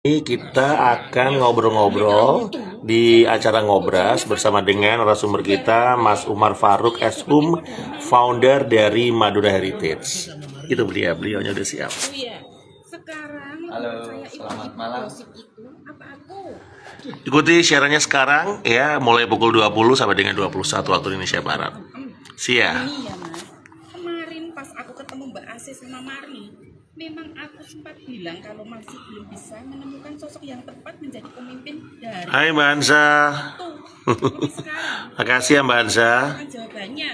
Ini kita akan ngobrol-ngobrol di acara Ngobras bersama dengan narasumber kita Mas Umar Faruk SUM, founder dari Madura Heritage. Itu beliaunya udah siap. Sekarang halo, selamat malam. Ikuti siarannya sekarang ya, mulai pukul 20 sampai dengan 21 waktu Indonesia Barat. Siap. Ini ya Mas, kemarin pas aku ketemu Mbak Asis sama Marni, memang aku sempat bilang kalau masih belum bisa menemukan sosok yang tepat menjadi pemimpin dari Hai Mbak Hansa. Tapi sekarang Makasih ya Mbak Hansa. kan jawabannya.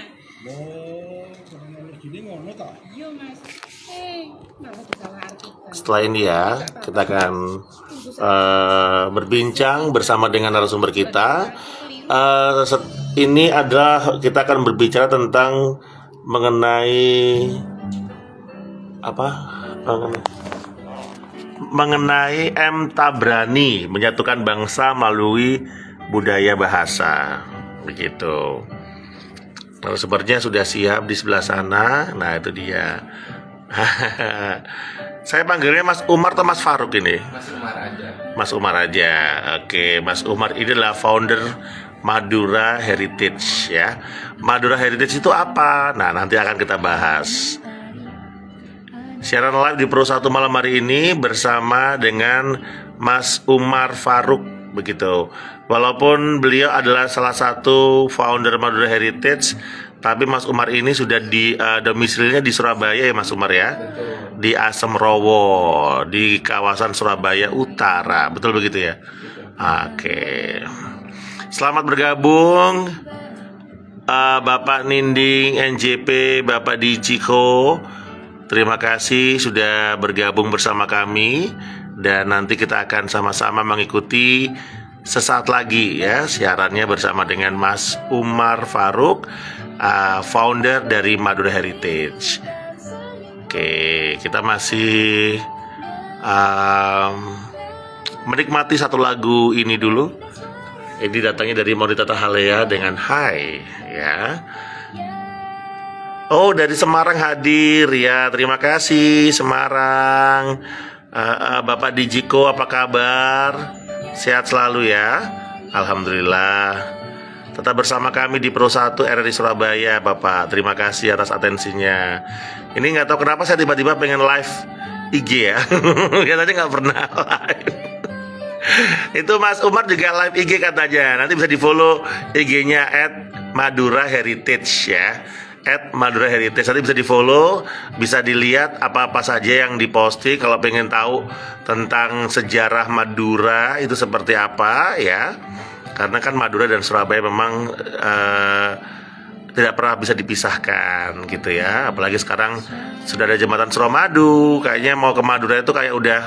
Iya Mas. Malah disalah artikan. Setelah ini ya, kita akan berbincang bersama dengan narasumber kita. Ini adalah kita akan berbicara tentang mengenai apa? Mengenai M. Tabrani, menyatukan bangsa melalui budaya bahasa. Begitu. Narasumbernya sudah siap di sebelah sana. Nah, itu dia. Saya panggilnya Mas Umar atau Mas Faruk ini? Mas Umar aja. Mas Umar aja. Oke, Mas Umar ini adalah founder Madura Heritage ya. Madura Heritage itu apa? Nah, nanti akan kita bahas. Siaran live di Pro 1 malam hari ini bersama dengan Mas Umar Faruk begitu. Walaupun beliau adalah salah satu founder Madura Heritage, tapi Mas Umar ini sudah di domisilinya di Surabaya ya Mas Umar ya. Betul. Di Asem Rowo, di kawasan Surabaya Utara. Betul begitu ya? Oke. Selamat bergabung Bapak Ninding NJP, Bapak Dijiko. Terima kasih sudah bergabung bersama kami. Dan nanti kita akan sama-sama mengikuti sesaat lagi ya siarannya bersama dengan Mas Umar Faruk, founder dari Madura Heritage. Oke, kita masih menikmati satu lagu ini dulu. Ini datangnya dari Monita Tahalea dengan Hai ya. Oh, dari Semarang hadir ya. Terima kasih Semarang. Bapak Dijiko apa kabar? Sehat selalu ya. Alhamdulillah. Tetap bersama kami di Pro 1 RRI Surabaya, Bapak. Terima kasih atas atensinya. Ini nggak tahu kenapa saya tiba-tiba pengen live IG ya. Ya tadi nggak pernah live. Itu Mas Umar juga live IG katanya. Nanti bisa di follow IG-nya @maduraheritage ya. @maduraheritage. Nanti bisa di follow, bisa dilihat apa-apa saja yang diposting. Kalau pengen tahu tentang sejarah Madura itu seperti apa ya. Karena kan Madura dan Surabaya memang tidak pernah bisa dipisahkan gitu ya. Apalagi sekarang sudah ada jembatan Suramadu. Kayaknya mau ke Madura itu kayak udah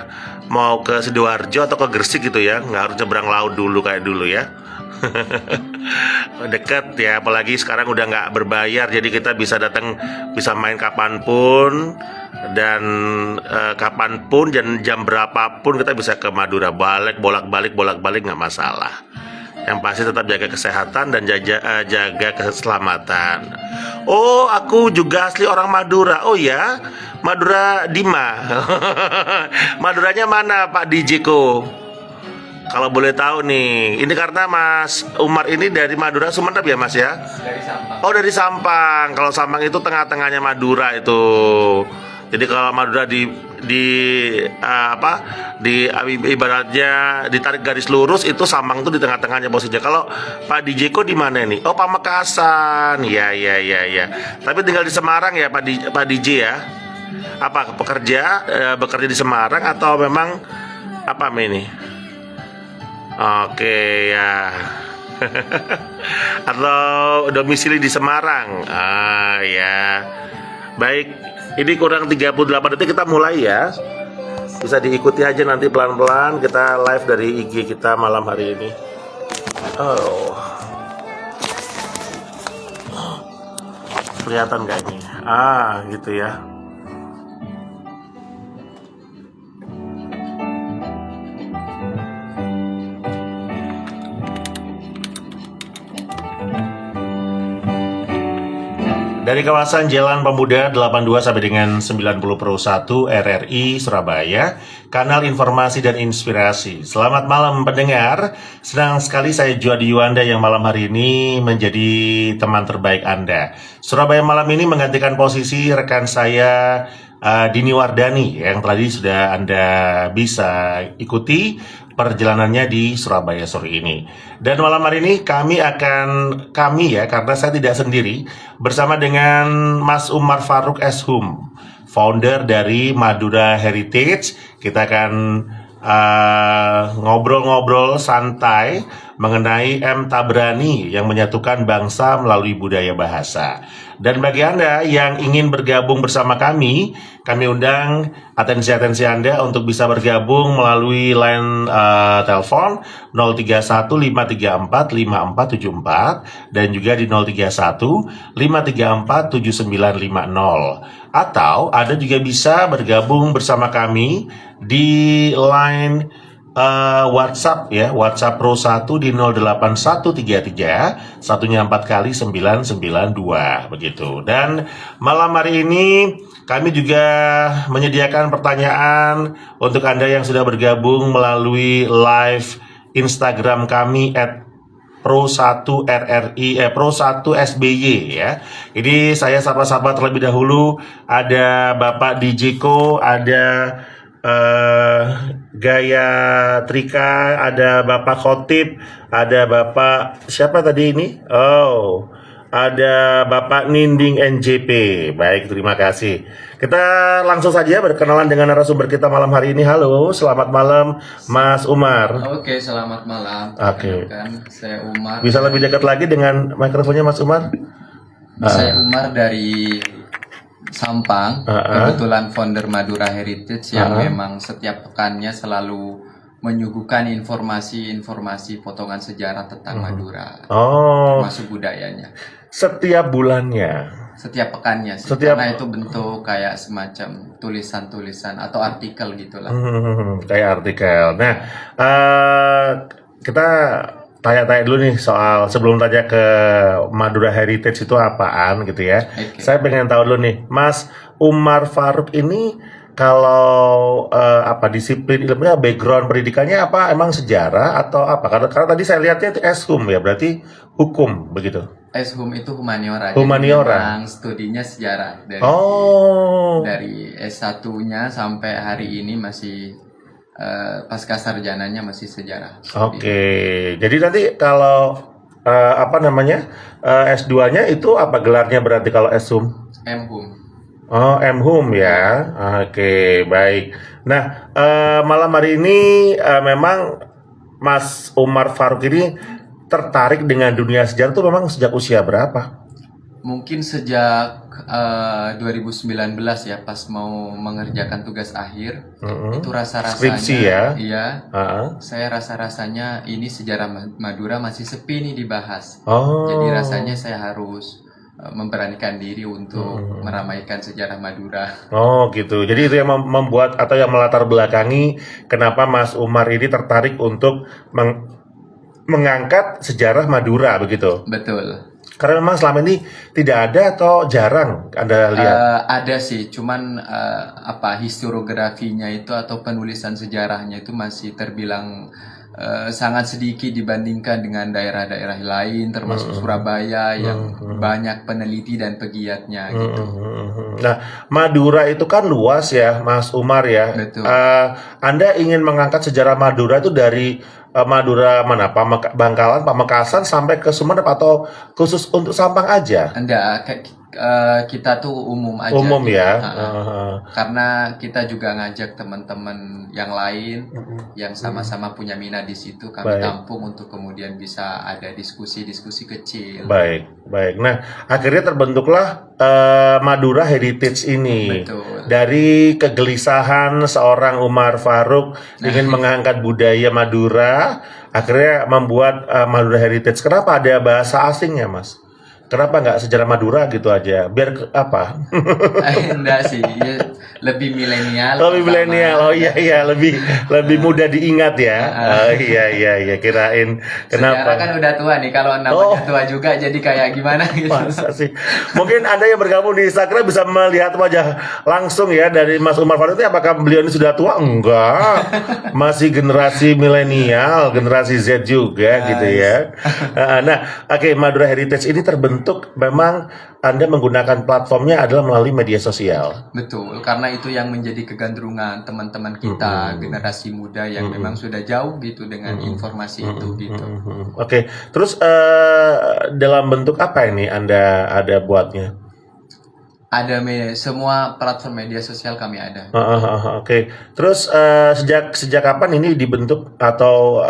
mau ke Sidoarjo atau ke Gresik gitu ya. Nggak harus nyebrang laut dulu kayak dulu ya. Deket ya, apalagi sekarang udah nggak berbayar. Jadi kita bisa datang, bisa main kapanpun. Dan kapanpun dan jam berapapun kita bisa ke Madura. Bolak-balik nggak masalah. Yang pasti tetap jaga kesehatan dan jaga keselamatan. Oh, aku juga asli orang Madura. Oh ya, Madura Dima. Maduranya mana Pak Dijiko? Kalau boleh tahu nih, ini karena Mas Umar ini dari Madura Sumeneb ya Mas ya? Dari Sampang. Oh, dari Sampang. Kalau Sampang itu tengah-tengahnya Madura itu. Jadi kalau Madura di ibaratnya ditarik garis lurus, itu Sampang itu di tengah-tengahnya posisinya. Kalau Pak Dijeko di mana nih? Oh, Pamekasan. Ya. Tapi tinggal di Semarang ya Pak DJ ya. Apa bekerja di Semarang atau memang apa ini? Oke ya. Atau domisili di Semarang. Ya. Baik, ini kurang 38 detik kita mulai ya. Bisa diikuti aja nanti pelan-pelan. Kita live dari IG kita malam hari ini. Oh. Kelihatan gak ini? Gitu ya. dari kawasan Jalan Pemuda 82 sampai dengan 90 Pro 1 RRI Surabaya, kanal informasi dan inspirasi. Selamat malam pendengar, senang sekali saya Juadi Yuanda yang malam hari ini menjadi teman terbaik Anda. Surabaya malam ini menggantikan posisi rekan saya Dini Wardani yang tadi sudah Anda bisa ikuti perjalanannya di Surabaya sore ini. Dan malam hari ini karena saya tidak sendiri, bersama dengan Mas Umar Faruk Eshum, founder dari Madura Heritage. Kita akan ngobrol-ngobrol santai mengenai M. Tabrani yang menyatukan bangsa melalui budaya bahasa. Dan bagi Anda yang ingin bergabung bersama kami undang atensi Anda untuk bisa bergabung melalui line telepon 031-534-5474 dan juga di 031-534-7950. Atau Anda juga bisa bergabung bersama kami di line WhatsApp ya, WhatsApp Pro 1 di 08133 satunya 4 kali 992 begitu. Dan malam hari ini kami juga menyediakan pertanyaan untuk Anda yang sudah bergabung melalui live Instagram kami @Pro1RRI Pro1SBY ya. Ini saya sapa-sapa terlebih dahulu. Ada Bapak Dijiko, ada Gaya Trika, ada Bapak Khotib, ada Bapak siapa tadi ini? Oh, ada Bapak Ninding NJP. Baik, terima kasih. Kita langsung saja berkenalan dengan narasumber kita malam hari ini. Halo, selamat malam Mas Umar. Oke, selamat malam. Oke. Saya Umar. Bisa lebih dekat lagi dengan mikrofonnya Mas Umar? Saya Umar dari Sampang, kebetulan founder Madura Heritage yang memang setiap pekannya selalu menyuguhkan informasi-informasi potongan sejarah tentang Madura, termasuk budayanya. Setiap bulannya? Setiap pekannya sih, karena itu bentuk kayak semacam tulisan-tulisan atau artikel gitulah. Kayak artikel. Nah, kita tanya-tanya dulu nih soal sebelum tanya ke Madura Heritage itu apaan gitu ya. Okay. Saya pengen tahu dulu nih, Mas Umar Faruk ini kalau disiplin ilmunya, background pendidikannya apa? Emang sejarah atau apa? Karena tadi saya lihatnya itu Eshum ya, berarti hukum begitu. Eshum itu humaniora. Humaniora. Memang studinya sejarah dari S1-nya sampai hari ini masih pasca sarjananya masih sejarah. Oke. Jadi nanti kalau S2-nya itu apa gelarnya berarti kalau Eshum? M.Hum. Oh, M.Hum ya. Oke, baik. Nah, malam hari ini memang Mas Umar Faruk ini tertarik dengan dunia sejarah itu memang sejak usia berapa? Mungkin sejak 2019 ya, pas mau mengerjakan tugas akhir, itu rasa-rasanya skripsi ya? Iya. Saya rasa-rasanya ini sejarah Madura masih sepi nih dibahas. Jadi rasanya saya harus memberanikan diri untuk meramaikan sejarah Madura. Oh gitu. Jadi itu yang membuat atau yang melatar belakangi kenapa Mas Umar ini tertarik untuk mengangkat sejarah Madura begitu. Betul. Karena memang selama ini tidak ada atau jarang Anda lihat? Ada sih, cuman historiografinya itu atau penulisan sejarahnya itu masih terbilang sangat sedikit dibandingkan dengan daerah-daerah lain, termasuk Surabaya yang banyak peneliti dan pegiatnya gitu. Nah, Madura itu kan luas ya, Mas Umar ya. Betul. Anda ingin mengangkat sejarah Madura itu dari Madura mana? Bangkalan, Pamekasan sampai ke Sumeneb atau khusus untuk Sampang aja? Enggak, kita tuh umum aja. Umum gitu. ya. Karena kita juga ngajak teman-teman yang lain yang sama-sama punya minat di situ, kami tampung untuk kemudian bisa ada diskusi-diskusi kecil. Baik. Nah, akhirnya terbentuklah Madura Heritage ini. Betul. Dari kegelisahan seorang Umar Faruk ingin mengangkat budaya Madura, akhirnya membuat Madura Heritage. Kenapa ada bahasa asingnya, Mas? Kenapa nggak sejarah Madura gitu aja? Biar apa? Enggak sih. Ya, lebih milenial. Lebih pertama. milenial. Oh iya, lebih mudah diingat ya. Oh iya, kirain Sejarah kenapa? kan udah tua nih, kalau namanya tua juga jadi kayak gimana gitu. Masa sih? Mungkin Anda yang bergabung di Instagram bisa melihat wajah langsung ya dari Mas Umar Faruk. Apakah beliau ini sudah tua? Enggak. Masih generasi milenial, generasi Z juga gitu ya. Nah, oke, Madura Heritage ini terbentuk memang Anda menggunakan platformnya adalah melalui media sosial. Betul, karena itu yang menjadi kegandrungan teman-teman kita, generasi muda yang memang sudah jauh gitu dengan informasi itu gitu. Oke, terus dalam bentuk apa ini Anda ada buatnya? Ada semua platform media sosial kami ada. Oke. Terus sejak kapan ini dibentuk atau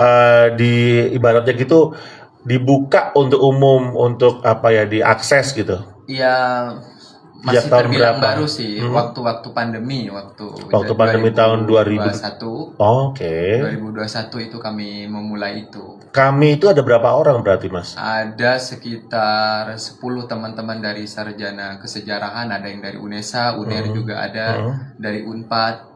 di ibaratnya gitu dibuka untuk umum untuk apa ya diakses gitu? Ya Sejak masih tahun terbilang berapa? baru sih, waktu pandemi, Waktu pandemi tahun 2021. Oke. 2021 itu kami memulai itu. Kami itu ada berapa orang berarti, Mas? Ada sekitar 10 teman-teman dari sarjana kesejarahan, ada yang dari UNESA, UNER juga ada, dari UNPAD.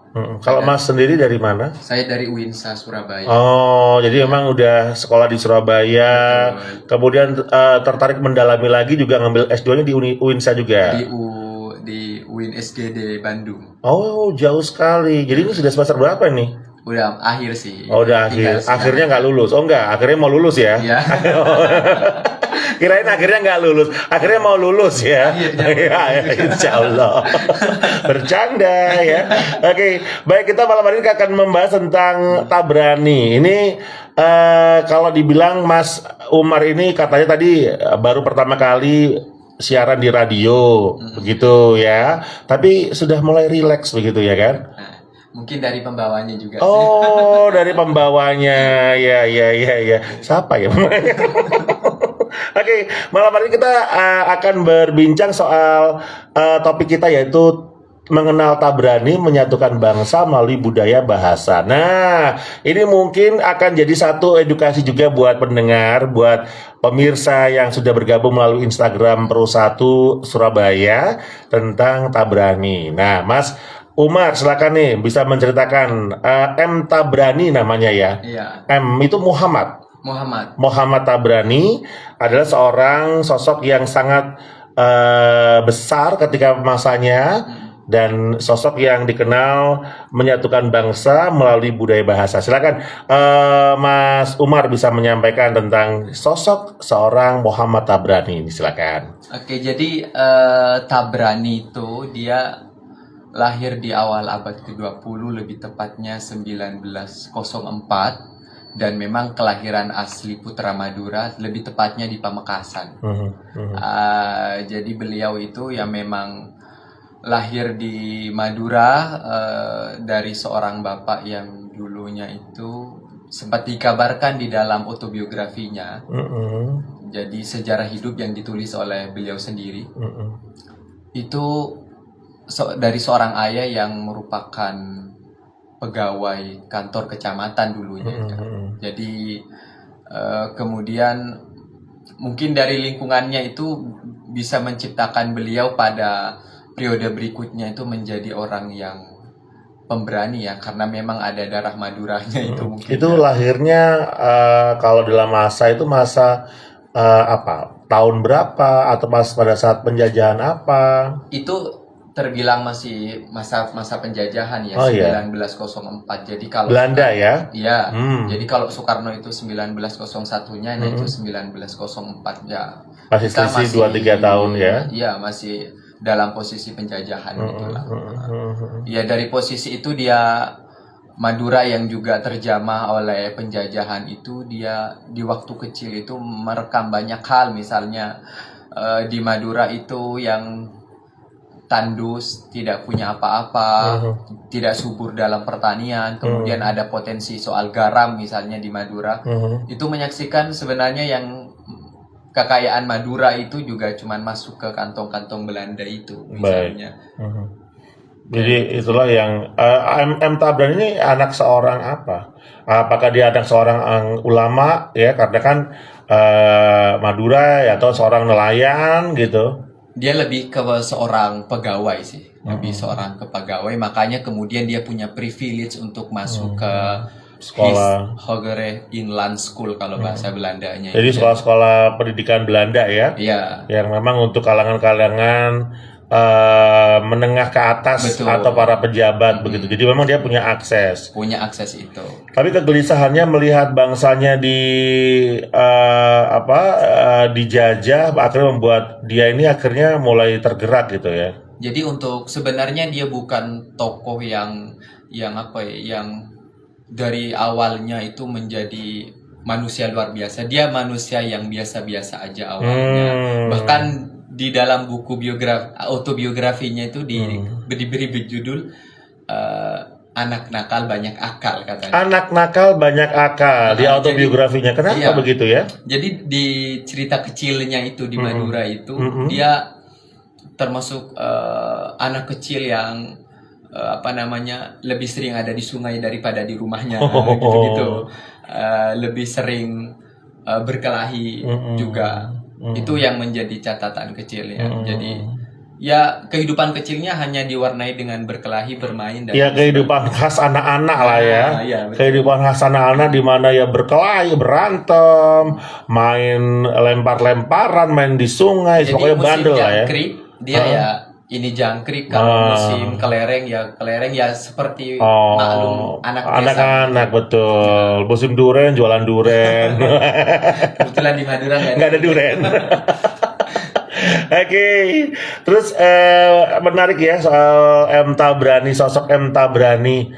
Kalau Mas sendiri dari mana? Saya dari UINSA Surabaya. Oh, jadi memang udah sekolah di Surabaya, kemudian tertarik mendalami lagi juga ngambil S2-nya di UINSA juga. Di UIN SGD Bandung. Oh, jauh sekali. Jadi ini sudah semester berapa nih? Udah akhir sih. Oh, udah akhir. Akhirnya nggak lulus. Oh, enggak. Akhirnya mau lulus ya? Iya. Kirain akhirnya nggak lulus. Akhirnya mau lulus ya? Akhirnya Ya, insya Allah. Bercanda ya. Oke, baik, kita malam hari ini akan membahas tentang Tabrani. Ini kalau dibilang Mas Umar ini katanya tadi baru pertama kali siaran di radio, begitu ya. Tapi sudah mulai rileks begitu ya kan? Nah, mungkin dari pembawanya juga. Oh, dari pembawanya. Ya. Siapa ya? Oke, malam hari ini kita akan berbincang soal topik kita yaitu mengenal Tabrani, menyatukan bangsa melalui budaya bahasa. Nah, ini mungkin akan jadi satu edukasi juga buat pendengar, buat pemirsa yang sudah bergabung melalui Instagram Pro1 Surabaya tentang Tabrani. Nah, Mas Umar, silakan nih bisa menceritakan M Tabrani namanya ya. Iya. M itu Muhammad. Muhammad Tabrani adalah seorang sosok yang sangat besar ketika masanya dan sosok yang dikenal menyatukan bangsa melalui budaya bahasa. Silakan Mas Umar bisa menyampaikan tentang sosok seorang Muhammad Tabrani ini. Silakan. Oke, jadi Tabrani itu dia lahir di awal abad ke-20, lebih tepatnya 1904. Dan memang kelahiran asli Putra Madura, lebih tepatnya di Pamekasan. Jadi beliau itu yang memang lahir di Madura dari seorang bapak yang dulunya itu sempat dikabarkan di dalam autobiografinya. Jadi sejarah hidup yang ditulis oleh beliau sendiri. Itu dari seorang ayah yang merupakan pegawai kantor kecamatan dulunya. Jadi kemudian mungkin dari lingkungannya itu bisa menciptakan beliau pada periode berikutnya itu menjadi orang yang pemberani ya, karena memang ada darah Maduranya itu mungkin. Itu lahirnya kalau dalam masa itu masa apa? Tahun berapa atau pada saat penjajahan apa? Itu terbilang masih masa penjajahan ya, Oh, iya. 1904. Jadi kalau Belanda ya? Iya. Jadi kalau Soekarno itu 1901-nya, nah itu 1904 ya. Masih Kita selisih 2-3 tahun ya? Iya, masih dalam posisi penjajahan gitulah. Ya, dari posisi itu dia Madura yang juga terjamah oleh penjajahan itu, dia di waktu kecil itu merekam banyak hal, misalnya di Madura itu yang tandus, tidak punya apa-apa, tidak subur dalam pertanian, kemudian ada potensi soal garam misalnya di Madura. Itu menyaksikan sebenarnya yang kekayaan Madura itu juga cuman masuk ke kantong-kantong Belanda itu misalnya. Jadi itulah yang M. Tabrani ini anak seorang apa? Apakah dia anak seorang ulama ya, karena kan Madura ya, atau seorang nelayan gitu? Dia lebih ke seorang pegawai sih, lebih seorang ke pegawai, makanya kemudian dia punya privilege untuk masuk ke Sekolah. Hogere Inland School kalau bahasa Belandanya. Jadi sekolah-sekolah pendidikan Belanda ya, Iya, yang memang untuk kalangan-kalangan menengah ke atas Betul. atau para pejabat begitu. Jadi memang dia punya akses. punya akses itu. Tapi kegelisahannya melihat bangsanya dijajah akhirnya membuat dia ini akhirnya mulai tergerak gitu ya. Jadi untuk sebenarnya dia bukan tokoh yang yang dari awalnya itu menjadi manusia luar biasa. Dia manusia yang biasa-biasa aja awalnya. Bahkan di dalam buku autobiografinya itu diberi berjudul Anak Nakal Banyak Akal katanya. Anak nakal banyak akal di autobiografinya. Kenapa iya. begitu ya? Jadi di cerita kecilnya itu di Madura itu dia termasuk anak kecil yang lebih sering ada di sungai daripada di rumahnya gitu-gitu. Lebih sering berkelahi juga. Itu yang menjadi catatan kecilnya. Jadi ya kehidupan kecilnya hanya diwarnai dengan berkelahi, bermain dan Ya kehidupan khas anak-anak lah ya. iya, betul. Kehidupan khas anak-anak di mana ya berkelahi, berantem, main lempar-lemparan, main di sungai, Jadi pokoknya musim bandel lah ya. jangkrik dia ya ini jangkrik, kalau musim kelereng ya seperti maklum anak biasa. Anak-anak betul. Musim duren jualan duren. Kebetulan di Madura Nggak ada duren. Oke, terus menarik ya soal M. Tabrani, sosok M. Tabrani.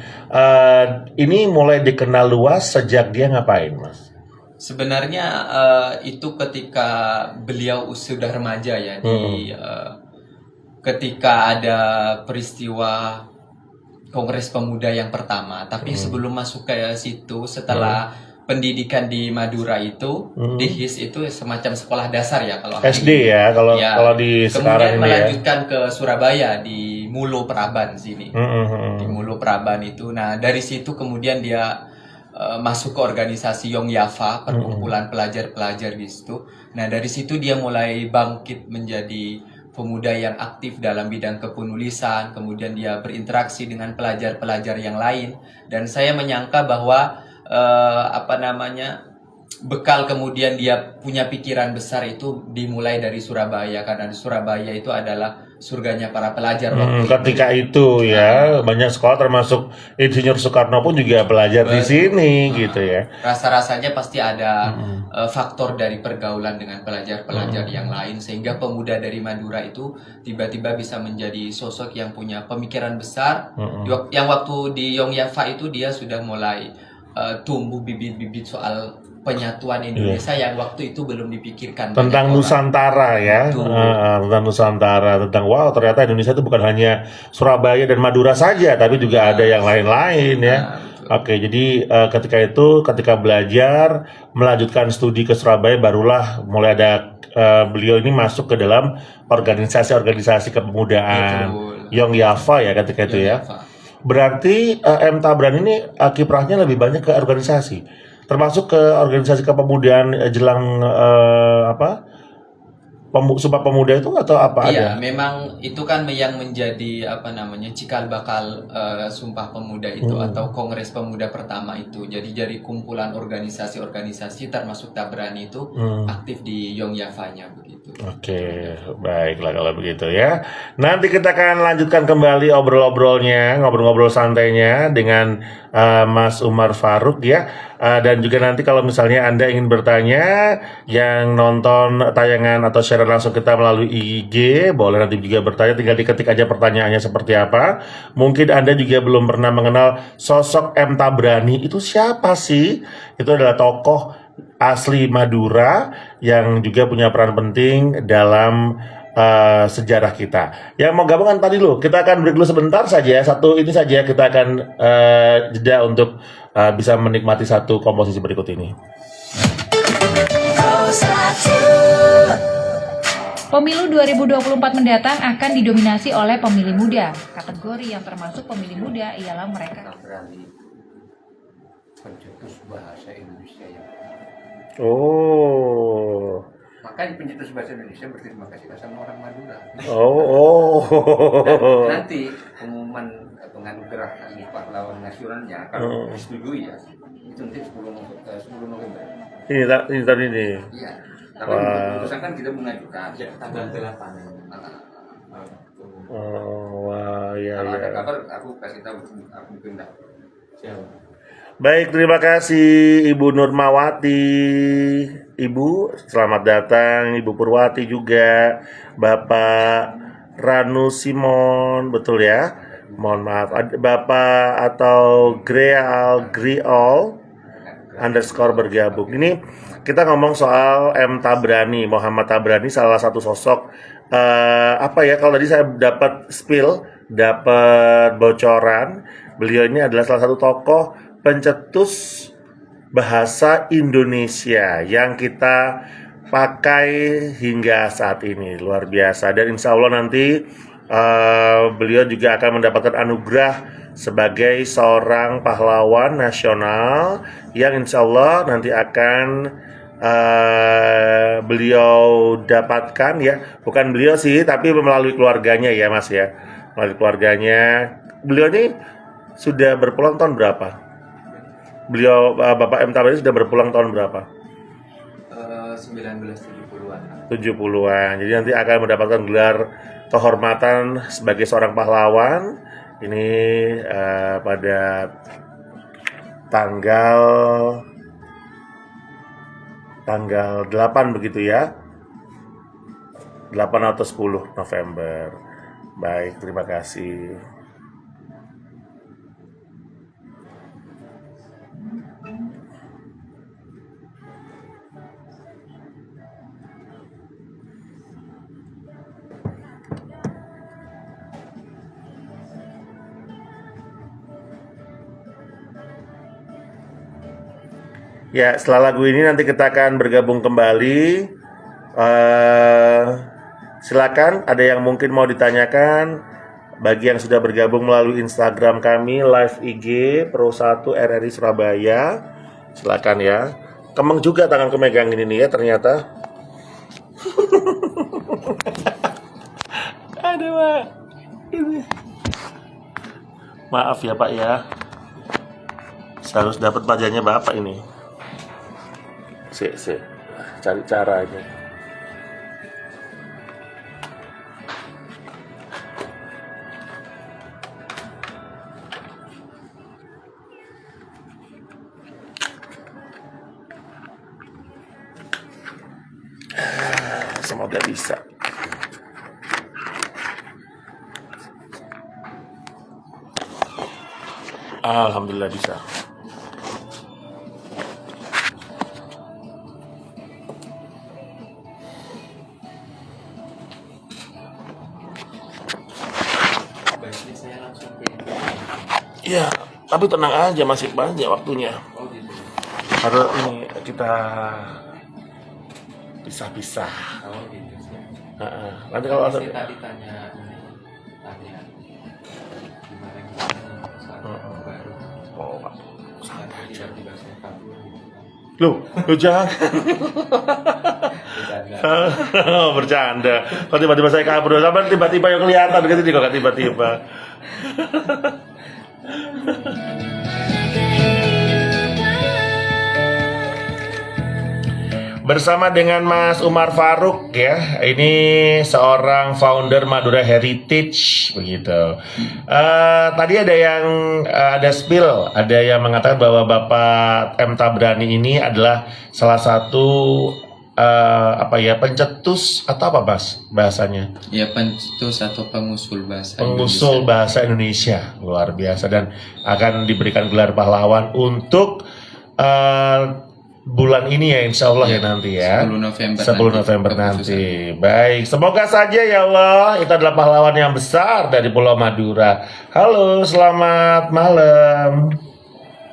Ini mulai dikenal luas sejak dia ngapain, Mas? Sebenarnya itu ketika beliau sudah remaja ya, ketika ada peristiwa Kongres Pemuda yang pertama. Tapi sebelum masuk ke situ, setelah pendidikan di Madura itu, di HIS itu semacam sekolah dasar ya kalau hari SD ini. ya, kalau Ya. kalau di sekarang Kemudian ini ya. melanjutkan ke Surabaya di Mulo Praban sini. Di Mulo Praban itu. Nah, dari situ kemudian dia masuk ke organisasi Yong Yafa, perkumpulan pelajar-pelajar di situ. Nah, dari situ dia mulai bangkit menjadi pemuda yang aktif dalam bidang kepenulisan, kemudian dia berinteraksi dengan pelajar-pelajar yang lain, dan saya menyangka bahwa bekal kemudian dia punya pikiran besar itu dimulai dari Surabaya, karena di Surabaya itu adalah surganya para pelajar waktu itu. Ketika itu ya, banyak sekolah termasuk Insinyur Soekarno pun juga belajar di sini gitu ya. Rasa-rasanya pasti ada faktor dari pergaulan dengan pelajar-pelajar yang lain, sehingga pemuda dari Madura itu tiba-tiba bisa menjadi sosok yang punya pemikiran besar. Yang waktu di Yong Yafa itu dia sudah mulai tumbuh bibit-bibit soal penyatuan Indonesia yang waktu itu belum dipikirkan Tentang banyak orang. Nusantara ya. Tentang Nusantara, tentang wow ternyata Indonesia itu bukan hanya Surabaya dan Madura saja, tapi juga ada yang lain-lain ya. Oke, jadi ketika belajar melanjutkan studi ke Surabaya, barulah mulai ada beliau ini masuk ke dalam organisasi-organisasi kepemudaan Yong Yafa ya ketika itu ya. Berarti M. Tabrani ini kiprahnya lebih banyak ke organisasi, termasuk ke organisasi kepemudaan jelang Sumpah Pemuda itu atau apa Iya, ada? memang itu kan yang menjadi cikal bakal Sumpah Pemuda itu atau Kongres Pemuda pertama itu. Jadi dari kumpulan organisasi-organisasi termasuk Tabrani itu aktif di Yong Yafanya begitu. Oke, baiklah kalau begitu ya. Nanti kita akan lanjutkan kembali ngobrol-ngobrol santainya dengan Mas Umar Faruk ya. Dan juga nanti kalau misalnya Anda ingin bertanya, yang nonton tayangan atau share langsung kita melalui IG, boleh nanti juga bertanya, tinggal diketik aja pertanyaannya seperti apa. Mungkin Anda juga belum pernah mengenal sosok M. Tabrani, itu siapa sih? Itu adalah tokoh asli Madura yang juga punya peran penting dalam sejarah kita. Yang mau gabungan tadi dulu, kita akan break dulu sebentar saja. Satu ini saja kita akan jeda untuk bisa menikmati satu komposisi berikut ini. Pemilu 2024 mendatang akan didominasi oleh pemilih muda. Kategori yang termasuk pemilih muda ialah mereka Pencetus bahasa Indonesia yang Oh, Makanya pencetus bahasa Indonesia berterima kasih sama orang Madura. Oh. Dan nanti pengumuman penganugerahan pahlawan nasionalnya kalau disetujui ya itu nanti 10 November. Ini tadi ini. Iya. Tapi Wah. untuk keputusan kan kita mengajukan tanggal 8. Oh, wah, ya, kalau ada ya. kabar aku kasih tahu, aku pindah. Siapa? Baik, terima kasih Ibu Nurmawati. Ibu, selamat datang. Ibu Purwati juga. Bapak Ranu Simon, betul ya? Mohon maaf, Bapak atau Grial underscore bergabung. Ini kita ngomong soal M. Tabrani, Muhammad Tabrani, salah satu sosok apa ya, kalau tadi saya dapat dapat bocoran, beliau ini adalah salah satu tokoh pencetus bahasa Indonesia yang kita pakai hingga saat ini, luar biasa. Dan insya Allah nanti beliau juga akan mendapatkan anugerah sebagai seorang pahlawan nasional yang insya Allah nanti akan beliau dapatkan ya, bukan beliau sih, tapi melalui keluarganya ya Mas ya, melalui keluarganya. Beliau ini sudah berpulang tahun berapa? Beliau Bapak M. Tabrani sudah berpulang tahun berapa? 1970-an. 70-an. Jadi nanti akan mendapatkan gelar kehormatan sebagai seorang pahlawan. Ini pada tanggal 8 begitu ya. 8 atau 10 November. Baik, terima kasih. Ya, setelah lagu ini nanti kita akan bergabung kembali. Silakan, ada yang mungkin mau ditanyakan bagi yang sudah bergabung melalui Instagram kami live IG Pro1 RRI Surabaya. Silakan ya. Kemeng juga tangan kemegang ini nih ya ternyata. Aduh, Pak. Maaf ya Pak ya. Saya harus dapat pajaknya Bapak ini. Cari cara ini. Semoga bisa. Alhamdulillah bisa. Baiknya saya langsung ke Ya, tapi tenang aja, masih banyak waktunya. oh gitu. Harus ini kita pisah-pisah. Oh gitu sih. Nanti kalau ada Saya tadi tanya gimana saat baru oh, Pak. santai tiba-tiba saya kabur gitu. Lu jangan. Bercanda. Kalau tiba-tiba saya kabur, sampai tiba-tiba yang kelihatan gitu kok tiba-tiba. Bersama dengan Mas Umar Faruk ya, ini seorang founder Madura Heritage begitu. Tadi ada yang ada spill, ada yang mengatakan bahwa Bapak M. Tabrani ini adalah salah satu pencetus atau apa Mas bahasanya? Ya, pencetus atau pengusul bahasa Pengusul bahasa Indonesia, luar biasa, dan akan diberikan gelar pahlawan untuk bulan ini ya, insya Allah ya nanti ya 10 November 10 November nanti. Baik, semoga saja ya Allah itu adalah pahlawan yang besar dari Pulau Madura. Halo, selamat malam.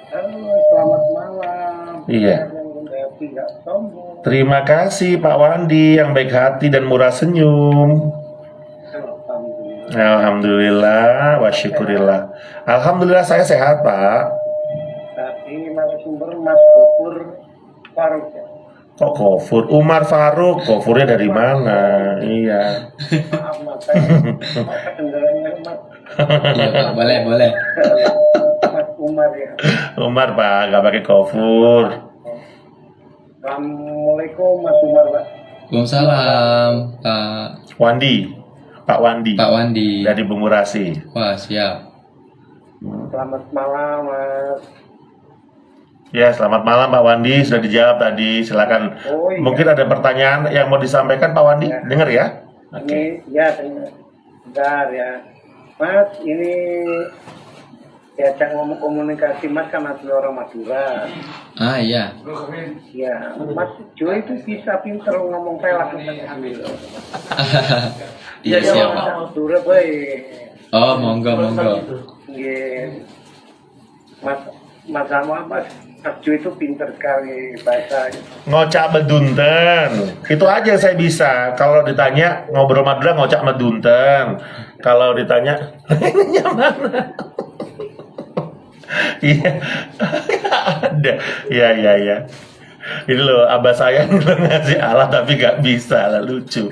Halo, selamat malam. Iya. Yang tidak sombong. Terima kasih Pak Wandi yang baik hati dan murah senyum. Alhamdulillah. Alhamdulillah, wa syukurillah. Alhamdulillah saya sehat Pak. Saat ini narasumber Mas Pupur Faruk ya. Kok Gofur? Umar Faruk, Gofurnya dari mana? Iya. Maaf mas, saya kedengarannya mas. Iya Pak, boleh, boleh. Mas Umar ya. Umar Pak, nggak pakai Gofur. Assalamualaikum Mas Umar Pak. Waalaikumsalam Pak Wandi, Pak Wandi. Pak Wandi. Dari Bungurasi. Wah, siap. Selamat malam Mas. Ya, selamat malam Pak Wandi, sudah dijawab tadi. Silakan. Oh, iya. Mungkin ada pertanyaan yang mau disampaikan Pak Wandi? Ya. Dengar ya. Ini ya bentar ya. Mas ini diajak ngomong komunikasi Mas kan asli orang Madura. Ah, iya. Ya, Mas Jo itu bisa pinter ngomong pelak. Iya, siap Pak. Madura baik. Oh, monggo, monggo. Nggih. Mas sama Mas Jo itu pinter sekali bahasa. Ngocak medunten. Itu aja saya bisa. Kalau ditanya ngobrol Madura ngocak medunten. Kalau ditanya mana? Iya. Ada. Iya. Ini loh, abah saya ngasih alat tapi gak bisa lah, lucu.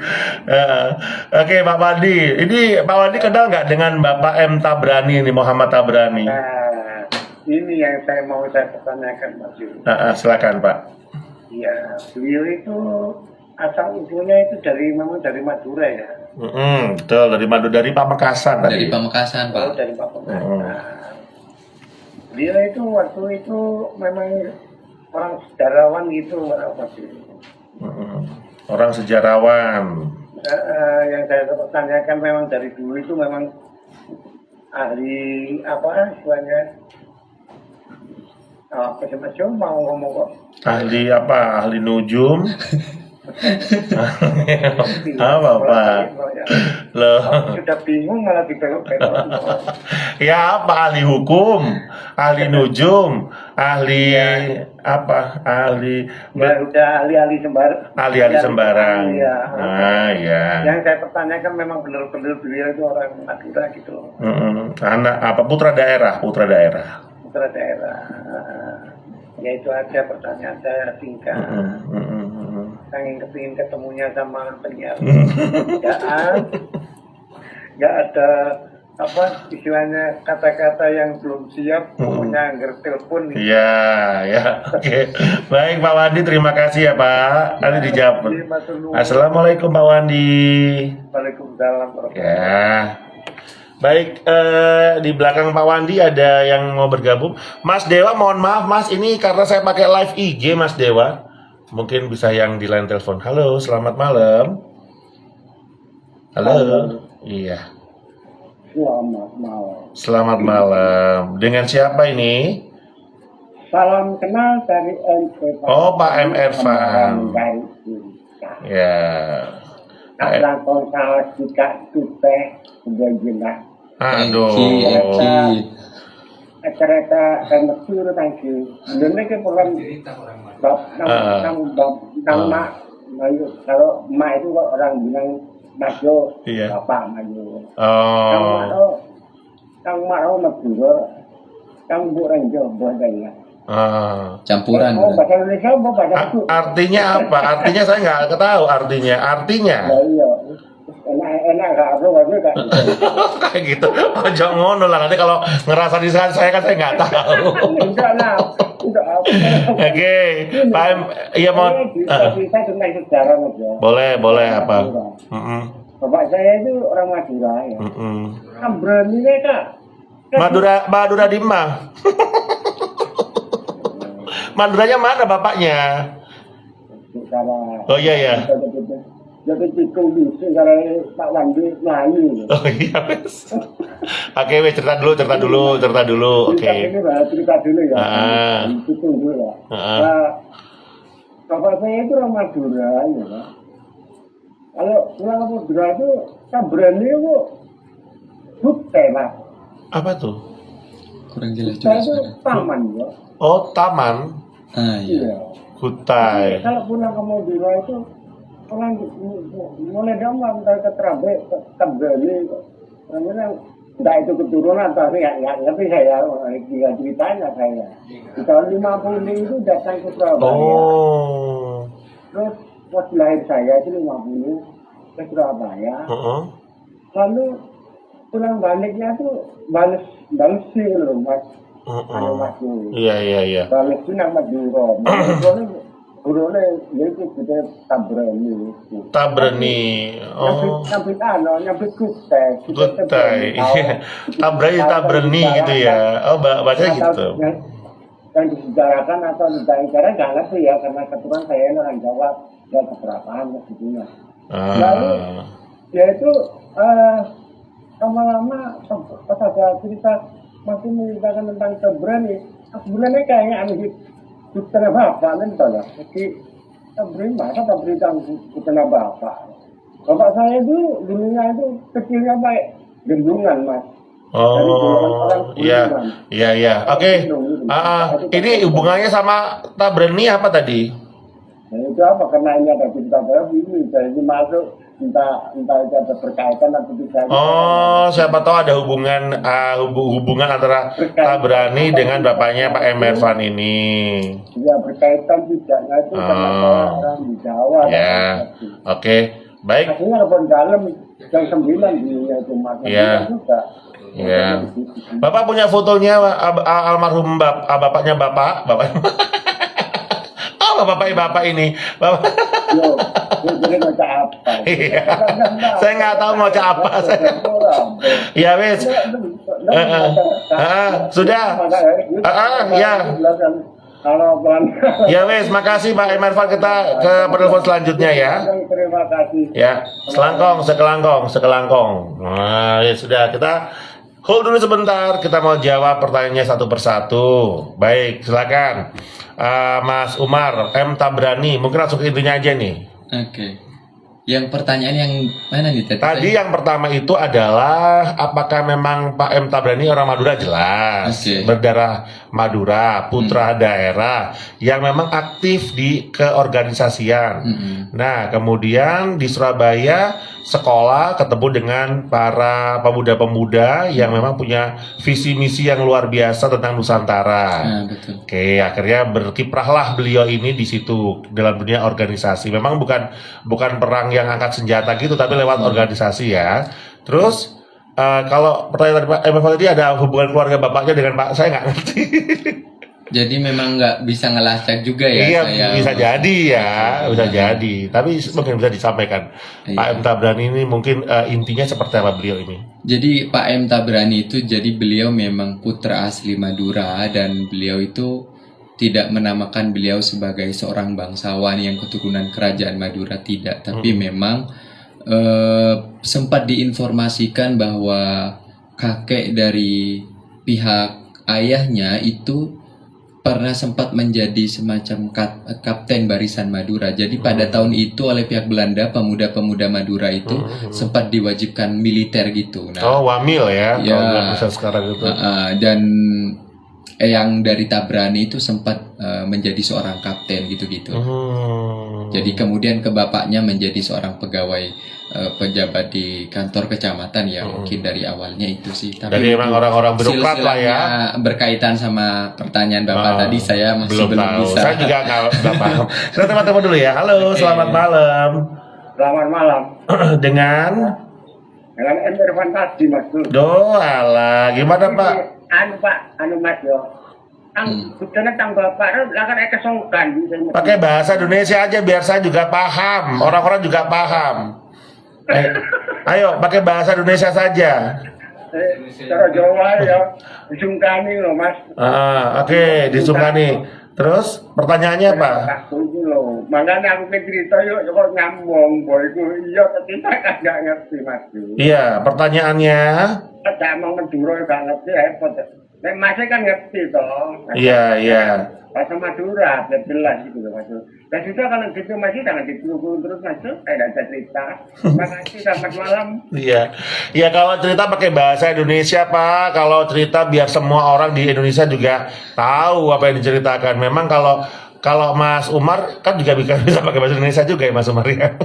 Oke Pak Wandi, ini Pak Wandi kenal nggak dengan Bapak M. Tabrani ini, Muhammad Tabrani? Nah, ini yang saya pertanyakan Mas Jo. Silakan Pak. Ya, beliau itu asal usulnya itu memang dari Madura ya. Betul, dari Pamekasan tadi. Dari Pamekasan Pak. Oh, dari Pak Pembangunan. Beliau itu waktu itu memang orang sejarawan gitu, apa sih? Orang sejarawan. Yang saya pertanyakan memang dari dulu itu memang ahli apa istilahnya? Apa sih Mas Jo mau ngomong kok? Ahli apa? Ahli nujum. Apa Pak? Loh. Sudah bingung malah dibelok-belok. Ya apa? Ahli hukum, ahli nujum, ahli apa? Ahli Ya udah ahli-ahli sembarang. Iya. Ya. Yang saya pertanyakan memang benar-benar beliau itu orang Madura gitu loh. Anak apa? Putra daerah. Putra daerah. Ya itu aja pertanyaan saya singkat. Saking kepingin ketemunya sama penyiar. Nggak ada apa istilahnya kata-kata yang belum siap, pokoknya anggar telepon. Iya, ya. Oke. Baik Pak Wandi, terima kasih ya Pak. Nanti dijawab. Assalamualaikum Pak Wandi. Waalaikumsalam. Ya. Baik, di belakang Pak Wandi ada yang mau bergabung. Mas Dewa, mohon maaf Mas, ini karena saya pakai live IG Mas Dewa. Mungkin bisa yang di line telepon. Halo, selamat malam. Halo. Iya. Selamat malam. Selamat malam. Dengan siapa ini? Salam kenal dari M. Irfan. Oh, Pak M. Irfan. Dari Indonesia. Ya. Langsung salah juga teh udah jelas. Aduh. Kereta mesur tangki. Bener ke program bab nama kalau emak itu kok orang bilang Majo, Iya. bapak Majo. Oh. Kang Maro Madura, Kang Bu Renjo Bodaya. Campuran. Oh, bahasa Indonesia mau bahasa itu. Artinya apa? Artinya saya nggak tahu artinya. Artinya Ya, iya. Enak gak aku gak. kayak gitu. Ojo ngono lah, nanti kalau ngerasa di sana saya kan saya nggak tahu. Enggak lah. Enggak apa. Oke, Pak M, iya mau. Bisa tentang sejarah aja. Boleh apa? Bapak saya itu orang Madura ya. Kan berani Kak. Madura di Mah. Maduranya mana bapaknya? Oh iya. Jadi tikung bisa kalau Pak Wandi Melayu. Oh iya wes. Oke wes, cerita dulu. Oke. Ini cerita dulu ya. Tikung dulu ya. Bapak saya itu orang Madura ya. Kalau orang Madura itu kan berani itu Hutai Pak. Apa tuh? Kurang jelas Hutai juga itu suara. taman ya. Oh taman. Iya. Hutai. Kalau pulang ke Madura itu orang mulai gampang dari Ketrabe, Ketrabeli, orangnya enggak itu keturunan tapi ya ngerti saya, ceritanya saya. Di tahun 50 itu datang ke Surabaya. Oh. Terus waktu lahir saya itu 50 ke Surabaya. Heeh. Lalu pulang baliknya tuh bales sih loh mas. Anu mas tuh. Iya. Balik sih nama Duro. Durone yaitu kita Tabrani. Tabrani. Oh. Nyambit kutai. Kutai. Iya. Tabrani gitu ya. Oh, baca gitu. Yang disejarakan atau tidak disejarah nggak ngerti ya, karena kebetulan saya orang Jawa dan keberapaan sebetulnya. Lalu ya itu lama-lama pas ada cerita masih menceritakan tentang Tabrani, sebenarnya kayaknya aneh Putra Bapak kan ya. Jadi Tabrani masa Tabrani tentang Putra Bapak. Bapak saya itu dulunya itu kecilnya baik gendungan mas. Oh, iya. Oke. Ini hubungannya sama Tabrani apa tadi? Nah, itu apa? Karena ini ada cerita baru ini, jadi masuk entah itu ada berkaitan atau tidak. Oh, siapa tahu ada hubungan antara Tabrani dengan bapaknya Pak M. Irfan ini. Ya berkaitan tidaknya itu karena saya orang di Jawa. Ya, oke, baik. Akhirnya telepon dalam yang 9 di itu mas. Ya. Juga. Ya. Bapak punya fotonya almarhum bapaknya bapak. Oh, bapak ini. Bapak. Yo, jadi baca apa? Iya. Saya nggak tahu mau baca apa. Ya wes. Sudah. Ya. Ya wes, makasih Pak Emervan, kita ke penelpon selanjutnya ya. Terima kasih. Ya, sekelangkong. Nah, ya sudah, kita hold dulu sebentar, kita mau jawab pertanyaannya satu persatu. Baik, silakan. Mas Umar M. Tabrani, mungkin langsung ke intinya aja nih. Oke. Yang pertanyaan yang mana nih tadi? Tadi yang pertama itu adalah apakah memang Pak M. Tabrani orang Madura? Jelas. Oke. Berdarah Madura, putra daerah yang memang aktif di keorganisasian. Nah, kemudian di Surabaya sekolah ketemu dengan para pemuda-pemuda yang memang punya visi misi yang luar biasa tentang Nusantara. Betul. Oke, akhirnya berkiprahlah beliau ini di situ dalam dunia organisasi. Memang bukan perang yang angkat senjata gitu, tapi lewat organisasi ya. Terus kalau pertanyaan tadi Pak Emerson tadi ada hubungan keluarga bapaknya dengan Pak, saya nggak ngerti. Jadi memang nggak bisa ngelacak juga ya. Iya, saya. bisa jadi ya, bisa jadi. Tapi mungkin bisa disampaikan. Iya. Pak M. Tabrani ini mungkin intinya seperti apa beliau ini? Jadi Pak M. Tabrani itu, jadi beliau memang putra asli Madura, dan beliau itu tidak menamakan beliau sebagai seorang bangsawan yang keturunan kerajaan Madura, tidak. Tapi memang sempat diinformasikan bahwa kakek dari pihak ayahnya itu pernah sempat menjadi semacam kapten barisan Madura. Jadi pada tahun itu oleh pihak Belanda, pemuda-pemuda Madura itu sempat diwajibkan militer gitu. Nah, Wamil ya, ya, kalau bisa sekarang itu. Dan yang dari Tabrani itu sempat menjadi seorang kapten gitu-gitu. Jadi kemudian ke bapaknya menjadi seorang pegawai pejabat di kantor kecamatan ya, mungkin dari awalnya itu sih. Tapi Jadi memang orang-orang birokrat lah ya. Berkaitan sama pertanyaan Bapak tadi saya masih belum tahu. bisa. Saya juga nggak paham. Kita teman-teman dulu ya. Halo, selamat malam. Selamat malam. Dengan M. Irfan tadi mas. Doala, gimana Pak? Anu mas yo. Buktinya tang bapak, lah kan kesongkan. Pakai bahasa Indonesia aja biar saya juga paham. Orang-orang juga paham. Ayo, pakai bahasa Indonesia saja. Cara Jawa ya, disungkani loh mas. Oke, disungkani. Terus pertanyaannya apa? Itu loh, makanya aku cerita yuk, kok nyambung, boy itu iya, tapi saya nggak ngerti mas. Iya, pertanyaannya. Ada emang Madura nggak ngerti, repot. Nek masnya kan ngerti toh. Iya. Bahasa Madura, biar jelas gitu loh mas. Dan juga kalau gitu masih jangan ditunggu terus mas, saya tidak cerita. Terima kasih, selamat malam. Iya, kalau cerita pakai bahasa Indonesia Pak. Kalau cerita biar semua orang di Indonesia juga tahu apa yang diceritakan. Memang kalau Mas Umar kan juga bisa pakai bahasa Indonesia juga ya Mas Umar ya.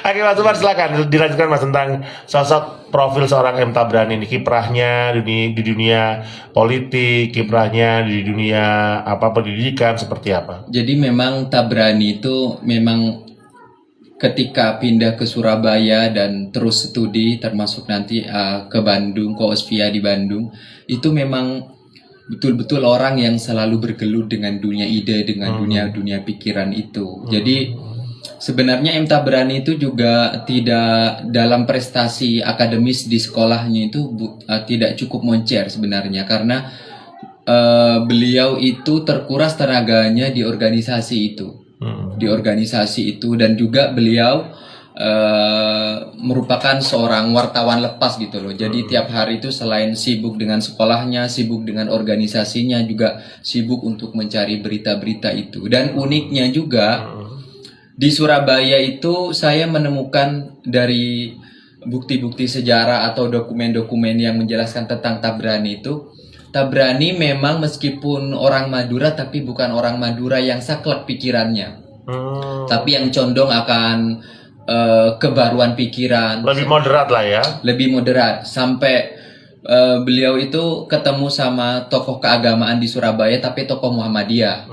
Oke Mas Umar, silakan dilanjutkan Mas tentang sosok profil seorang M Tabrani ini, kiprahnya di dunia politik, kiprahnya di dunia pendidikan seperti apa? Jadi memang Tabrani itu memang ketika pindah ke Surabaya dan terus studi termasuk nanti ke Bandung, ke Osvia di Bandung, itu memang betul-betul orang yang selalu bergelut dengan dunia ide, dengan dunia pikiran itu. Jadi sebenarnya M Tabrani itu juga tidak dalam prestasi akademis di sekolahnya itu tidak cukup moncer sebenarnya, karena beliau itu terkuras tenaganya di organisasi itu. Dan juga beliau merupakan seorang wartawan lepas gitu loh. Jadi tiap hari itu selain sibuk dengan sekolahnya, sibuk dengan organisasinya, juga sibuk untuk mencari berita-berita itu. Dan uniknya juga di Surabaya itu saya menemukan dari bukti-bukti sejarah atau dokumen-dokumen yang menjelaskan tentang Tabrani itu, Tabrani memang meskipun orang Madura tapi bukan orang Madura yang saklek pikirannya, tapi yang condong akan kebaruan pikiran, Lebih moderat lah ya. lebih moderat. Sampai beliau itu ketemu sama tokoh keagamaan di Surabaya, tapi tokoh Muhammadiyah.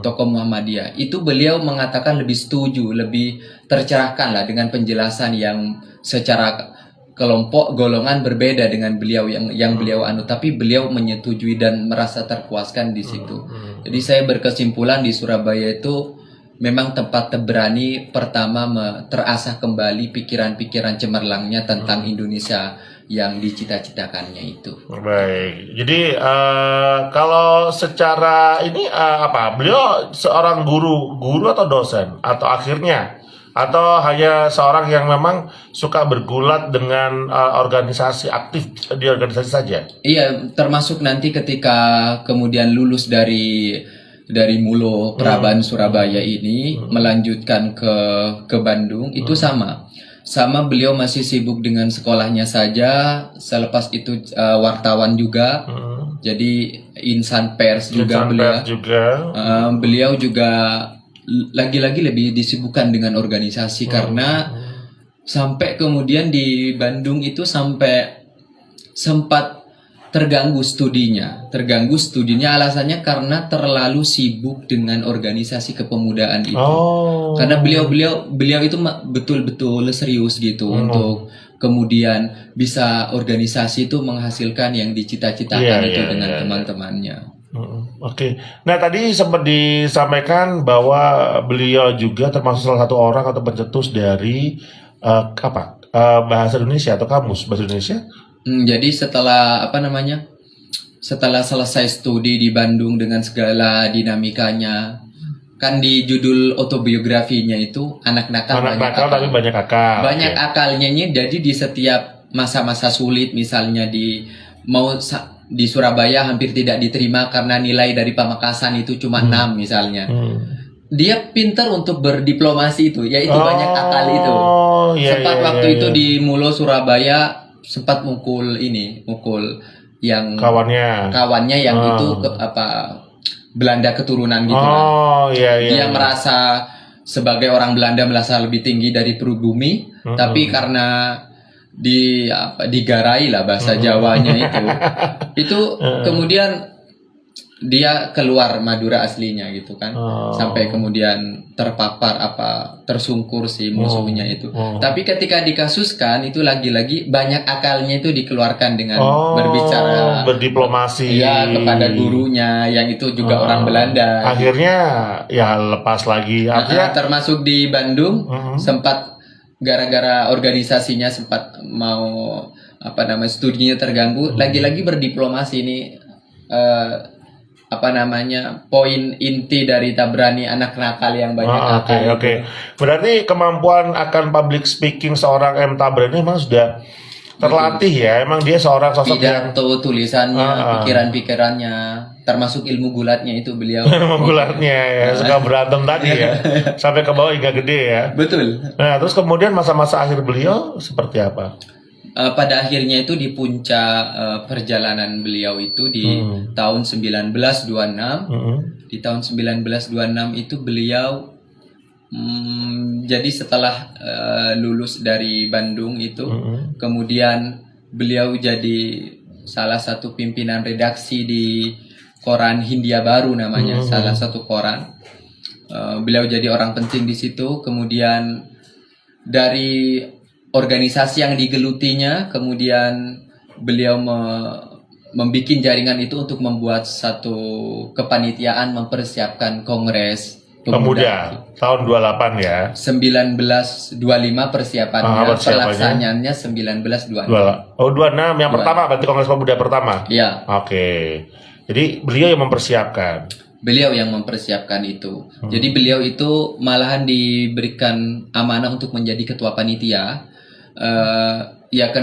Tokoh Muhammadiyah itu beliau mengatakan lebih setuju, lebih tercerahkan lah dengan penjelasan yang secara kelompok golongan berbeda dengan beliau yang beliau anut, tapi beliau menyetujui dan merasa terpuaskan di situ. Jadi saya berkesimpulan di Surabaya itu memang tempat Tabrani pertama terasah kembali pikiran-pikiran cemerlangnya tentang Indonesia yang dicita-citakannya itu. Baik, jadi kalau secara ini beliau seorang guru atau dosen atau akhirnya atau hanya seorang yang memang suka bergulat dengan organisasi, aktif di organisasi saja? Iya, termasuk nanti ketika kemudian lulus dari Mulo Praban Surabaya ini melanjutkan ke Bandung itu sama beliau masih sibuk dengan sekolahnya saja. Selepas itu wartawan juga, jadi insan pers juga beliau juga lagi-lagi lebih disibukkan dengan organisasi karena sampai kemudian di Bandung itu sampai sempat terganggu studinya alasannya karena terlalu sibuk dengan organisasi kepemudaan itu. Karena beliau itu betul-betul serius gitu untuk kemudian bisa organisasi itu menghasilkan yang dicita-citakan dengan teman-temannya. Oke. Nah, tadi sempat disampaikan bahwa beliau juga termasuk salah satu orang atau pencetus dari bahasa Indonesia atau kamus bahasa Indonesia. Jadi setelah setelah selesai studi di Bandung dengan segala dinamikanya, kan di judul autobiografinya itu anak nakal tapi banyak akal. Banyak akalnya nih. Jadi di setiap masa-masa sulit, misalnya di Surabaya hampir tidak diterima karena nilai dari Pamekasan itu cuma 6 misalnya. Dia pintar untuk berdiplomasi itu, yaitu banyak akal itu. Waktu itu di Mulo Surabaya sempat mukul yang kawannya yang itu Belanda keturunan gitu kan. Dia merasa sebagai orang Belanda merasa lebih tinggi dari pribumi, tapi karena digarai lah bahasa Jawanya itu kemudian dia keluar Madura aslinya gitu kan, sampai kemudian terpapar tersungkur si musuhnya itu. Tapi ketika dikasuskan itu lagi-lagi banyak akalnya itu dikeluarkan dengan berbicara berdiplomasi kepada gurunya yang itu juga orang Belanda. Akhirnya ya lepas lagi. Termasuk di Bandung sempat gara-gara organisasinya sempat mau studinya terganggu, lagi-lagi berdiplomasi ini poin inti dari Tabrani anak nakal yang banyak akal. Oke. Berarti kemampuan akan public speaking seorang M Tabrani memang sudah terlatih ya. Emang dia seorang sosok pidato, tulisannya, pikiran-pikirannya, termasuk ilmu gulatnya itu beliau. Ilmu gulatnya ya, suka berantem tadi ya. Sampai ke bawah hingga gede ya. Betul. Nah, terus kemudian masa-masa akhir beliau seperti apa? Pada akhirnya itu di puncak perjalanan beliau itu di tahun 1926. Di tahun 1926 itu beliau jadi setelah lulus dari Bandung itu, kemudian beliau jadi salah satu pimpinan redaksi di koran Hindia Baru namanya, salah satu koran. Beliau jadi orang penting di situ. Kemudian dari organisasi yang digelutinya, kemudian beliau membuat jaringan itu untuk membuat satu kepanitiaan mempersiapkan Kongres Pemuda tahun 28 ya. 1925 persiapannya, pelaksanaannya 1926. Oh 26 yang pertama berarti Kongres Pemuda pertama. Ya, Oke. Jadi beliau yang mempersiapkan. beliau yang mempersiapkan itu. Jadi beliau itu malahan diberikan amanah untuk menjadi ketua panitia. Ya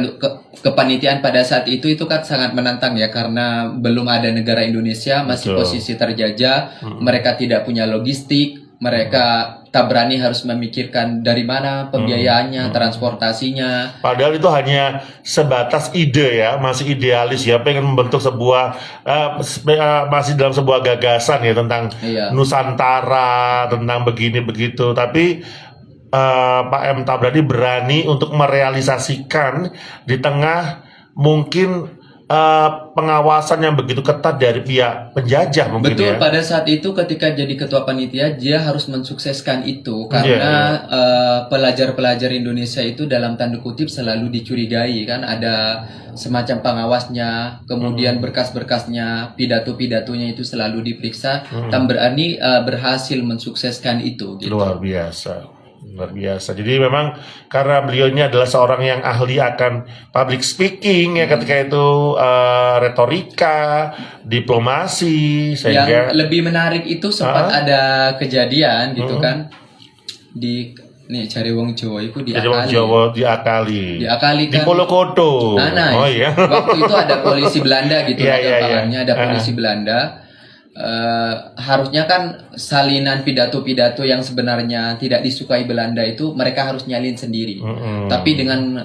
kepanitiaan pada saat itu kan sangat menantang ya, karena belum ada negara Indonesia, masih Betul. posisi terjajah, mereka tidak punya logistik, mereka tak berani harus memikirkan dari mana pembiayaannya, transportasinya. Padahal itu hanya sebatas ide ya, masih idealis ya, pengen membentuk sebuah masih dalam sebuah gagasan ya tentang Iya. Nusantara, tentang begini begitu. Tapi Pak M. Tabrani berani untuk merealisasikan di tengah mungkin pengawasan yang begitu ketat dari pihak penjajah mungkin. Betul, ya. pada saat itu ketika jadi ketua panitia dia harus mensukseskan itu karena pelajar-pelajar Indonesia itu dalam tanda kutip selalu dicurigai kan, ada semacam pengawasnya, kemudian berkas-berkasnya, pidato-pidatonya itu selalu diperiksa. Tabrani berhasil mensukseskan itu gitu. Luar biasa. Luar biasa. Jadi memang karena beliau ini adalah seorang yang ahli akan public speaking ya, ketika itu retorika, diplomasi, Yang sehingga lebih menarik itu sempat ada kejadian gitu kan di cari wong Jawa itu jadi orang Jawa diakali. Diakali Di kan. Polokoto. Nah, Oh iya. waktu itu ada polisi Belanda gitu, Iya, ada iya, gampangannya, iya. ada polisi Belanda. Harusnya kan salinan pidato-pidato yang sebenarnya tidak disukai Belanda itu mereka harus nyalin sendiri. Tapi dengan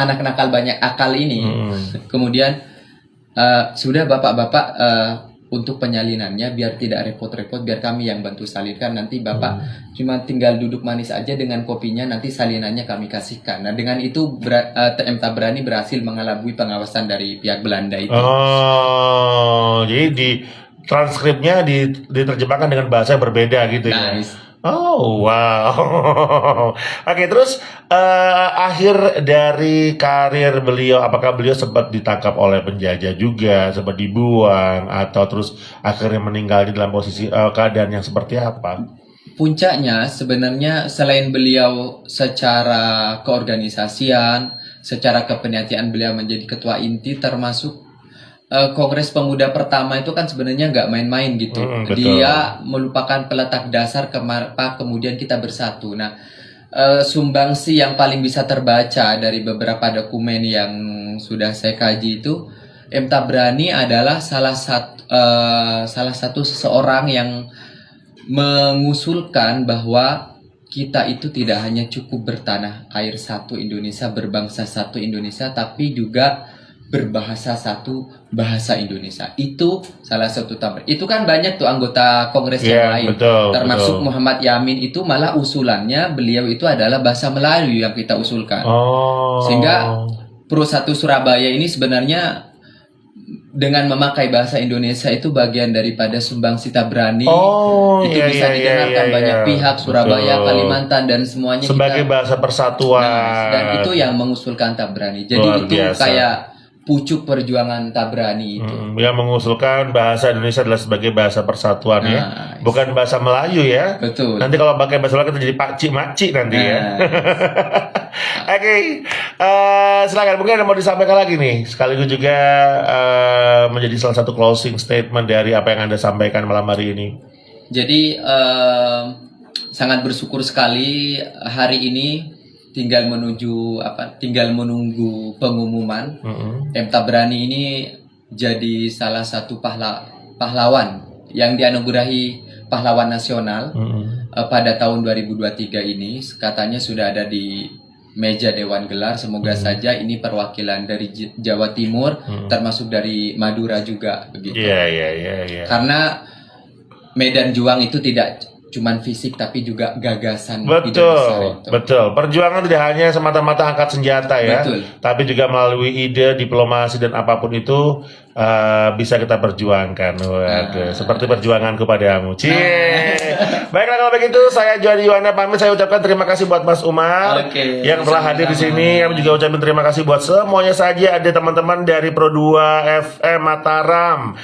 anak nakal banyak akal ini, kemudian sudah bapak-bapak untuk penyalinannya biar tidak repot-repot, biar kami yang bantu salirkan, nanti bapak cuma tinggal duduk manis aja dengan kopinya, nanti salinannya kami kasihkan. Nah dengan itu TM Tabrani berhasil mengelabui pengawasan dari pihak Belanda itu. Oh, jadi di transkripnya diterjemahkan dengan bahasa yang berbeda gitu ya. Nice. Oh wow. Oke, terus akhir dari karir beliau, apakah beliau sempat ditangkap oleh penjajah juga, sempat dibuang, atau terus akhirnya meninggal di dalam posisi keadaan yang seperti apa? Puncaknya sebenarnya selain beliau secara keorganisasian, secara kepanitiaan beliau menjadi ketua inti, termasuk Kongres Pemuda pertama itu kan sebenarnya nggak main-main gitu. Betul. Dia merupakan peletak dasar kenapa kemudian kita bersatu. Nah, sumbangsi yang paling bisa terbaca dari beberapa dokumen yang sudah saya kaji itu, M. Tabrani adalah salah satu seseorang yang mengusulkan bahwa kita itu tidak hanya cukup bertanah air satu Indonesia, berbangsa satu Indonesia, tapi juga berbahasa satu bahasa Indonesia. Itu salah satu Tabrani. Itu kan banyak tuh anggota Kongres yang lain. Betul, termasuk betul. Muhammad Yamin itu malah usulannya beliau itu adalah bahasa Melayu yang kita usulkan. Oh. Sehingga Pro 1 Surabaya ini sebenarnya dengan memakai bahasa Indonesia itu bagian daripada sumbangsi Tabrani. Itu iya, bisa iya, didengarkan iya, banyak iya. pihak, Surabaya, Betul. Kalimantan dan semuanya Sebagai kita. bahasa persatuan. Nah, dan itu yang mengusulkan Tabrani. Jadi Luar itu biasa. kayak pucuk perjuangan Tabrani itu. Yang mengusulkan bahasa Indonesia adalah sebagai bahasa persatuan ya, Nah, bukan bahasa Melayu ya. Betul. Nanti kalau pakai bahasa Melayu kita jadi pakcik makcik nanti ya. Nah, Oke, silakan mungkin ada mau disampaikan lagi nih, sekaligus juga menjadi salah satu closing statement dari apa yang Anda sampaikan malam hari ini. jadi sangat bersyukur sekali hari ini tinggal menunggu pengumuman. M. Tabrani ini jadi salah satu pahlawan yang dianugerahi pahlawan nasional pada tahun 2023 ini. Katanya sudah ada di meja Dewan Gelar. Semoga saja ini perwakilan dari Jawa Timur, termasuk dari Madura juga begitu. Iya. Karena medan juang itu tidak cuman fisik tapi juga gagasan ide besar Betul, itu. betul. Perjuangan tidak hanya semata-mata angkat senjata ya, Betul. tapi juga melalui ide, diplomasi dan apapun itu bisa kita perjuangkan. Waduh, seperti perjuanganku padamu. Cie. Baiklah kalau begitu, saya Johnny Yuwana pamit. Saya ucapkan terima kasih buat Mas Umar Oke, yang telah hadir di sini. Kami juga ucapin terima kasih buat semuanya saja. Ada teman-teman dari Pro 2 FM Mataram,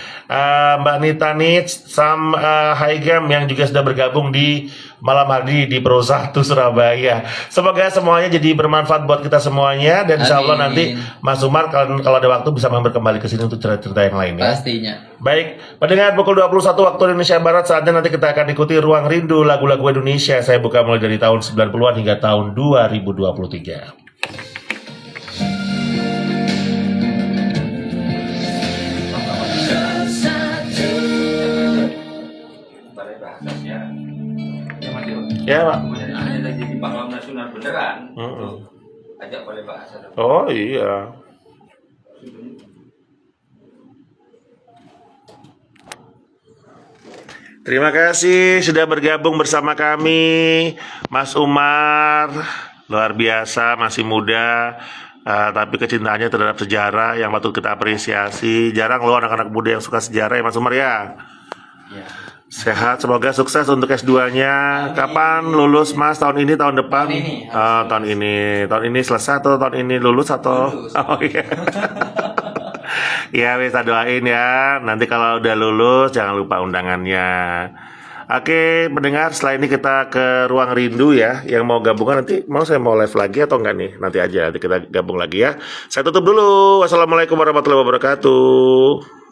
Mbak Nita Nits, Sam Haigam yang juga sudah bergabung di malam hari di Pro 1 Surabaya. Semoga semuanya jadi bermanfaat buat kita semuanya dan insya Allah Amin. nanti Mas Umar kalau ada waktu bisa mampir kembali ke sini untuk cerita-cerita yang lain ya. Pastinya. Baik, pendengar pukul 21 waktu Indonesia Barat, saatnya nanti kita akan ikuti Ruang Rindu lagu-lagu Indonesia. Saya buka mulai dari tahun 90-an hingga tahun 2023. Balai bahasa siaran. Ya Mas Yo. Ya, Pak. Kemudian ada jadi pahlawan nasional beneran. Mm-mm. Ajak balai bahasa. Oh iya. Terima kasih sudah bergabung bersama kami, Mas Umar. Luar biasa, masih muda, tapi kecintaannya terhadap sejarah yang patut kita apresiasi. Jarang loh anak-anak muda yang suka sejarah ya Mas Umar ya. Ya. Sehat, semoga sukses untuk S2-nya. Kapan lulus Mas? Tahun ini, tahun depan? Tahun ini, Tahun ini. Tahun ini selesai atau tahun ini lulus atau? Lulus. Oh iya. Ya, bisa doain ya. Nanti kalau udah lulus jangan lupa undangannya. Oke, pendengar, setelah ini kita ke Ruang Rindu ya. Yang mau gabungan nanti saya mau live lagi atau enggak nih? Nanti aja nanti kita gabung lagi ya. Saya tutup dulu. Wassalamualaikum warahmatullahi wabarakatuh.